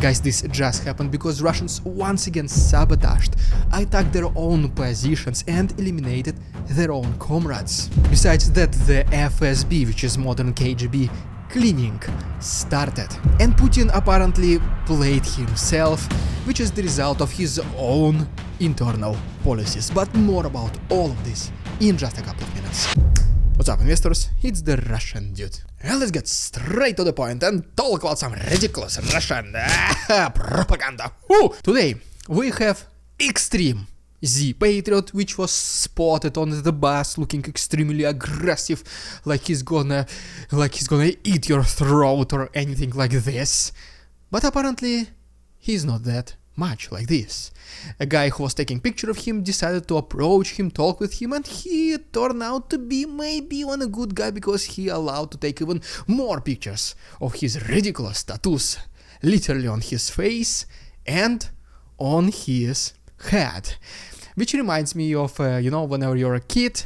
guys, this just happened because Russians once again sabotaged, attacked their own positions and eliminated their own comrades. Besides that, the FSB, which is modern KGB, cleaning started, and Putin apparently played himself, which is the result of his own internal policies. But more about all of this in just a couple of minutes. What's up, investors? It's the Russian dude. And let's get straight to the point and talk about some ridiculous Russian propaganda. Today we have extreme Z-Patriot, which was spotted on the bus looking extremely aggressive, like he's gonna eat your throat or anything like this. But apparently he's not that much like this. A guy who was taking picture of him decided to approach him, talk with him, and he turned out to be maybe even a good guy because he allowed to take even more pictures of his ridiculous tattoos, literally on his face and on his head. Which reminds me of, whenever you're a kid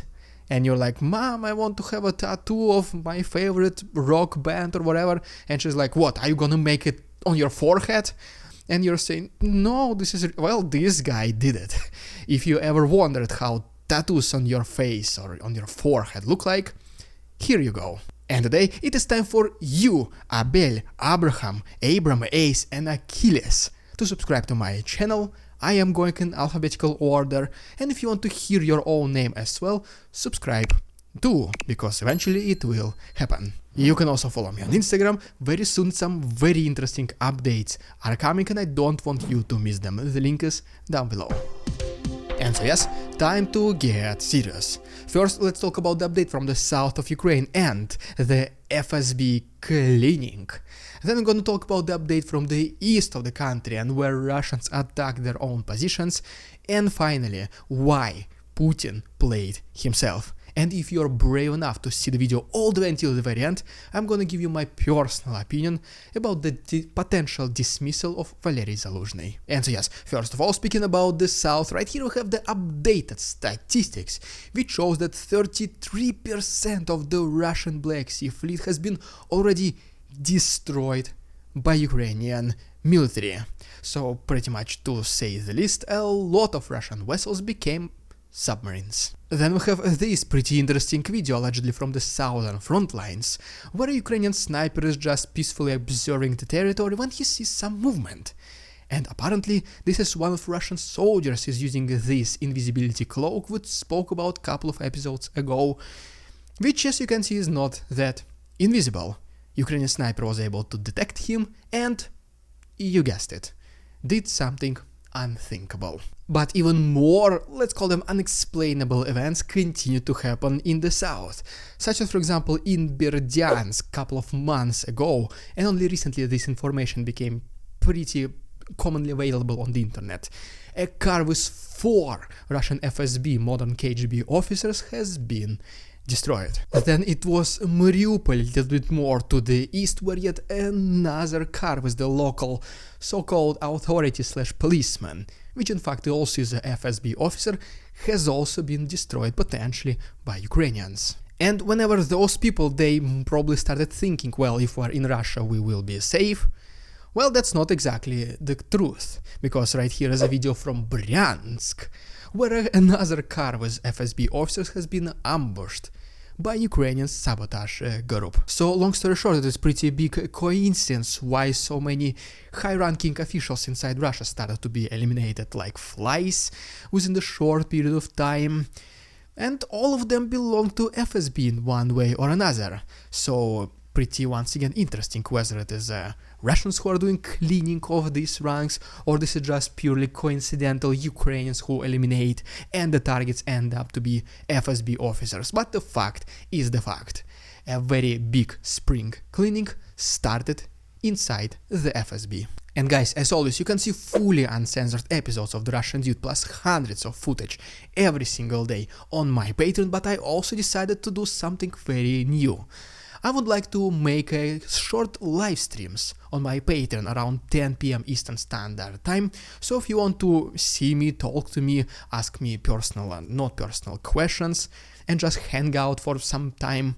and you're like, Mom, I want to have a tattoo of my favorite rock band or whatever, and she's like, what, are you gonna make it on your forehead? And you're saying, no, this guy did it. If you ever wondered how tattoos on your face or on your forehead look like, here you go. And today it is time for you, Abel, Abraham, Abram, Ace, and Achilles, to subscribe to my channel. I am going in alphabetical order, and if you want to hear your own name as well, subscribe too, because eventually it will happen. You can also follow me on Instagram. Very soon some very interesting updates are coming and I don't want you to miss them. The link is down below. And so yes, time to get serious. First, let's talk about the update from the south of Ukraine and the FSB cleaning. Then I'm gonna talk about the update from the east of the country and where Russians attacked their own positions. And finally, why Putin played himself. And if you're brave enough to see the video all the way until the very end, I'm gonna give you my personal opinion about the potential dismissal of Valery Zaluzhny. And so yes, first of all, speaking about the south, right here we have the updated statistics, which shows that 33% of the Russian Black Sea fleet has been already destroyed by Ukrainian military. So pretty much, to say the least, a lot of Russian vessels became submarines. Then we have this pretty interesting video allegedly from the southern front lines, where a Ukrainian sniper is just peacefully observing the territory when he sees some movement. And apparently this is one of Russian soldiers is using this invisibility cloak which spoke about a couple of episodes ago, which as you can see is not that invisible. Ukrainian sniper was able to detect him and, you guessed it, did something unthinkable. But even more, let's call them unexplainable events continue to happen in the south, such as for example in Berdyansk a couple of months ago, and only recently this information became pretty commonly available on the internet. A car with 4 Russian FSB modern KGB officers has been destroyed. Then it was Mariupol, a little bit more to the east, where yet another car with the local so-called authority/policeman, which in fact also is a FSB officer, has also been destroyed potentially by Ukrainians. And whenever those people, they probably started thinking, well, if we're in Russia we will be safe. Well, that's not exactly the truth, because right here is a video from Bryansk, where another car with FSB officers has been ambushed by Ukrainian sabotage group. So long story short, it is pretty big coincidence why so many high-ranking officials inside Russia started to be eliminated like flies within the short period of time, and all of them belong to FSB in one way or another. So pretty, once again, interesting whether it is Russians who are doing cleaning of these ranks, or this is just purely coincidental Ukrainians who eliminate and the targets end up to be FSB officers. But the fact is the fact. A very big spring cleaning started inside the FSB. And guys, as always, you can see fully uncensored episodes of The Russian Dude plus hundreds of footage every single day on my Patreon, but I also decided to do something very new. I would like to make short live streams on my Patreon around 10 PM Eastern Standard Time, so if you want to see me, talk to me, ask me personal and not personal questions, and just hang out for some time,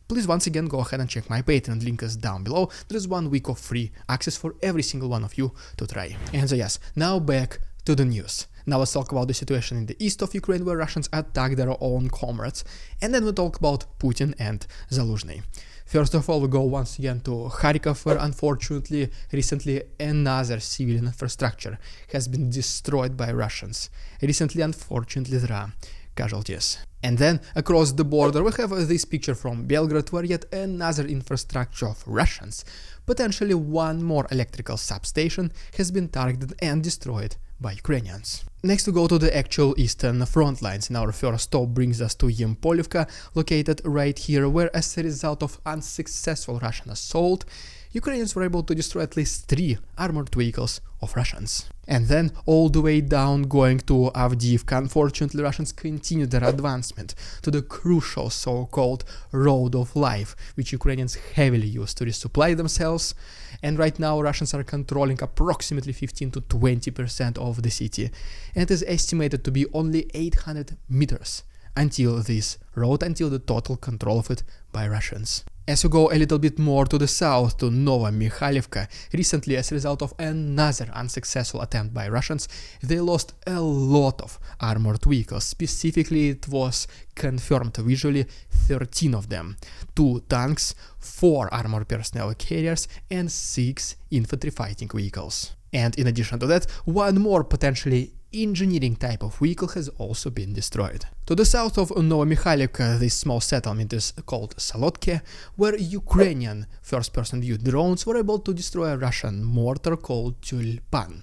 please once again go ahead and check my Patreon, link is down below. There is 1 week of free access for every single one of you to try. And so yes, now back to the news. Now let's talk about the situation in the east of Ukraine where Russians attack their own comrades, and then we'll talk about Putin and Zaluzhny. First of all, we go once again to Kharkov, where unfortunately recently another civilian infrastructure has been destroyed by Russians. Recently, unfortunately, there are casualties. And then across the border we have this picture from Belgrade where yet another infrastructure of Russians, potentially one more electrical substation, has been targeted and destroyed by Ukrainians. Next we go to the actual eastern front lines, and our first stop brings us to Yempolivka, located right here, where as a result of unsuccessful Russian assault, Ukrainians were able to destroy at least 3 armored vehicles of Russians. And then all the way down going to Avdiivka, unfortunately Russians continued their advancement to the crucial so-called Road of Life, which Ukrainians heavily use to resupply themselves. And right now Russians are controlling approximately 15 to 20% of the city, and it is estimated to be only 800 meters until this road, until the total control of it by Russians. As we go a little bit more to the south to Nova Mikhailivka, recently as a result of another unsuccessful attempt by Russians, they lost a lot of armored vehicles. Specifically, it was confirmed visually 13 of them, 2 tanks, 4 armored personnel carriers and 6 infantry fighting vehicles. And in addition to that, one more potentially engineering type of vehicle has also been destroyed. To the south of Novomikhailivka, this small settlement is called Salotke, where Ukrainian first-person view drones were able to destroy a Russian mortar called Tulpan.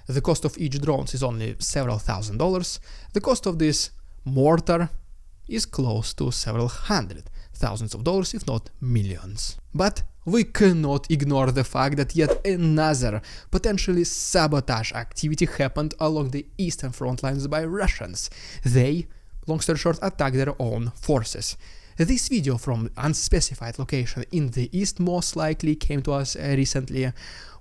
The cost of each drone is only several $1,000s. The cost of this mortar is close to several $100,000s, if not millions. But we cannot ignore the fact that yet another potentially sabotage activity happened along the eastern front lines by Russians. They, long story short, attacked their own forces. This video from unspecified location in the east most likely came to us recently,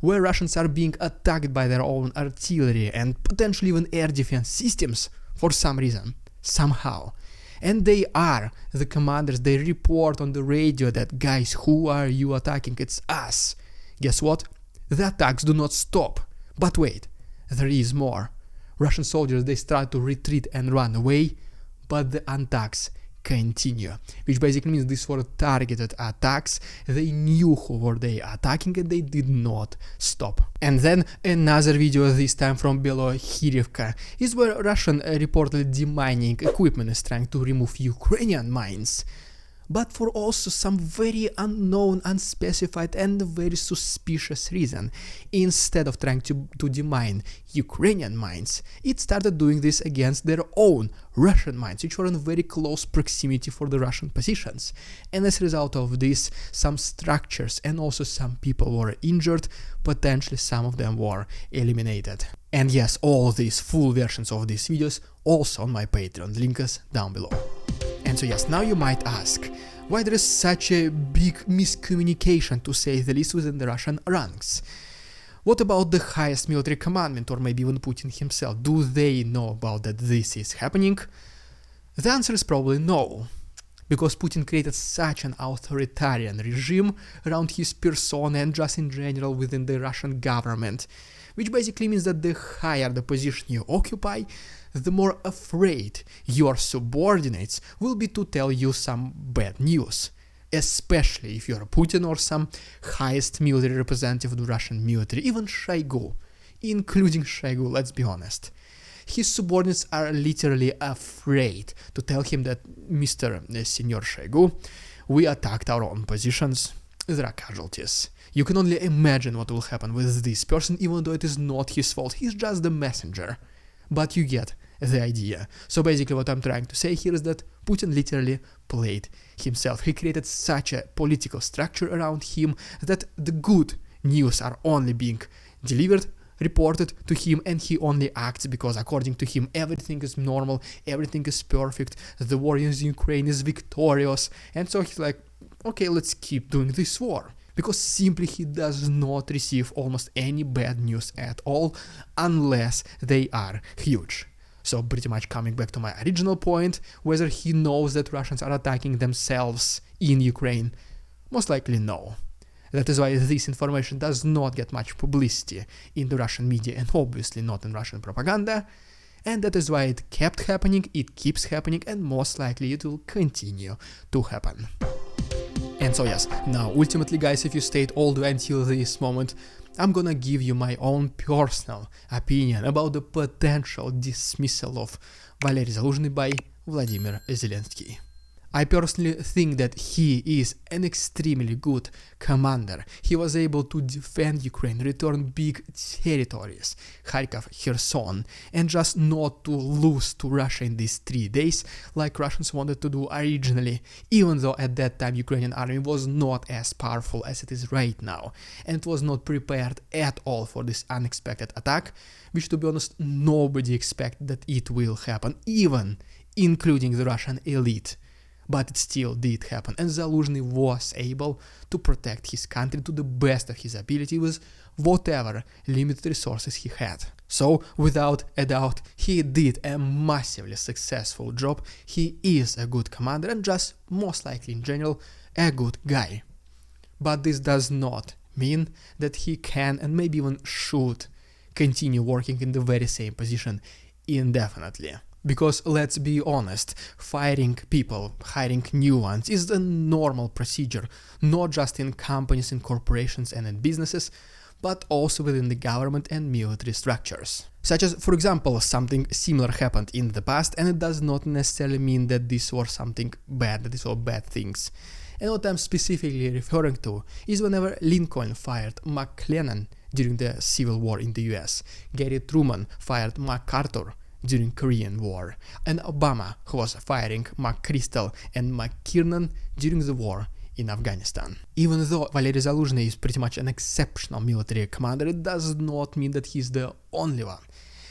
where Russians are being attacked by their own artillery and potentially even air defense systems for some reason, somehow. And they are, the commanders, they report on the radio that, guys, who are you attacking? It's us. Guess what? The attacks do not stop. But wait, there is more. Russian soldiers, they start to retreat and run away, but the attacks continue, which basically means these were targeted attacks. They knew who were they attacking and they did not stop. And then another video, this time from Belohirivka, is where Russian reportedly demining equipment is trying to remove Ukrainian mines, but for also some very unknown, unspecified and very suspicious reason. Instead of trying to demine Ukrainian mines, it started doing this against their own Russian mines, which were in very close proximity for the Russian positions. And as a result of this, some structures and also some people were injured, potentially some of them were eliminated. And yes, all these full versions of these videos also on my Patreon, link is down below. And so yes, now you might ask, why there is such a big miscommunication, to say the least, within the Russian ranks? What about the highest military commandment, or maybe even Putin himself? Do they know about that this is happening? The answer is probably no, because Putin created such an authoritarian regime around his persona and just in general within the Russian government, which basically means that the higher the position you occupy, the more afraid your subordinates will be to tell you some bad news, especially if you're Putin or some highest military representative of the Russian military, even Shoigu, including Shoigu, let's be honest. His subordinates are literally afraid to tell him that, Mr. Senior Shoigu, we attacked our own positions, there are casualties. You can only imagine what will happen with this person, even though it is not his fault, he's just the messenger. But you get the idea. So basically what I'm trying to say here is that Putin literally played himself. He created such a political structure around him that the good news are only being delivered, reported to him, and he only acts because according to him everything is normal, everything is perfect, the war in Ukraine is victorious, and so he's like, okay, let's keep doing this war. Because simply he does not receive almost any bad news at all, unless they are huge. So pretty much coming back to my original point, whether he knows that Russians are attacking themselves in Ukraine, most likely no. That is why this information does not get much publicity in the Russian media and obviously not in Russian propaganda, and that is why it kept happening, it keeps happening, and most likely it will continue to happen. And so yes, now ultimately guys, if you stayed all the way until this moment, I'm gonna give you my own personal opinion about the potential dismissal of Valery Zaluzhny by Vladimir Zelensky. I personally think that he is an extremely good commander. He was able to defend Ukraine, return big territories, Kharkov, Kherson, and just not to lose to Russia in these 3 days like Russians wanted to do originally, even though at that time Ukrainian army was not as powerful as it is right now, and it was not prepared at all for this unexpected attack, which to be honest nobody expected that it will happen, even including the Russian elite. But it still did happen, and Zaluzhny was able to protect his country to the best of his ability with whatever limited resources he had. So, without a doubt, he did a massively successful job. He is a good commander and just, most likely in general, a good guy. But this does not mean that he can and maybe even should continue working in the very same position indefinitely. Because let's be honest, firing people, hiring new ones is the normal procedure, not just in companies, in corporations and in businesses, but also within the government and military structures. Such as, for example, something similar happened in the past, and it does not necessarily mean that this was something bad, that these were bad things. And what I'm specifically referring to is whenever Lincoln fired McClellan during the Civil War in the US, Gary Truman fired MacArthur during Korean War, and Obama, who was firing McChrystal and McKiernan during the war in Afghanistan. Even though Valery Zaluzhny is pretty much an exceptional military commander, it does not mean that he's the only one.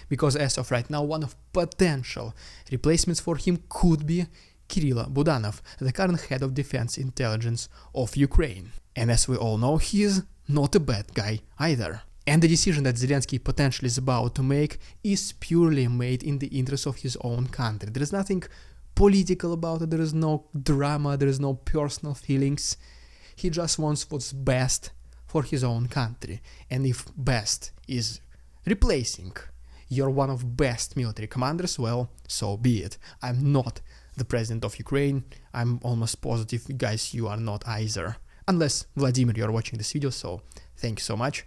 Because as of right now, one of potential replacements for him could be Kirill Budanov, the current head of defense intelligence of Ukraine. And as we all know, he is not a bad guy either. And the decision that Zelensky potentially is about to make is purely made in the interest of his own country. There is nothing political about it, there is no drama, there is no personal feelings. He just wants what's best for his own country. And if best is replacing your one of best military commanders, well, so be it. I'm not the president of Ukraine. I'm almost positive, guys, you are not either. Unless, Vladimir, you're watching this video, so thank you so much.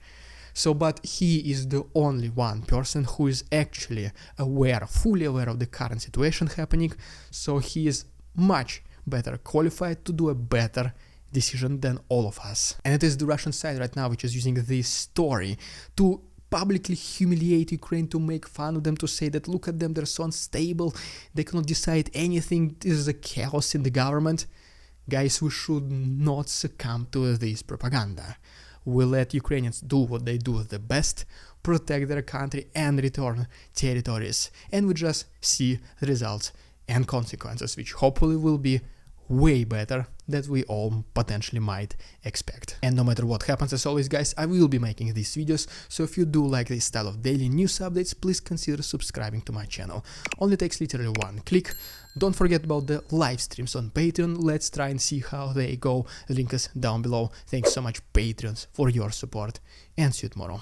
So, but he is the only one person who is actually aware, fully aware of the current situation happening, so he is much better qualified to do a better decision than all of us. And it is the Russian side right now which is using this story to publicly humiliate Ukraine, to make fun of them, to say that look at them, they're so unstable, they cannot decide anything, this is a chaos in the government. Guys, we should not succumb to this propaganda. We let Ukrainians do what they do the best, protect their country and return territories, and we just see the results and consequences, which hopefully will be way better than we all potentially might expect. And no matter what happens, as always guys, I will be making these videos, so if you do like this style of daily news updates, please consider subscribing to my channel. Only takes literally one click. Don't forget about the live streams on Patreon. Let's try and see how they go. The link is down below. Thanks so much, Patreons, for your support, and see you tomorrow.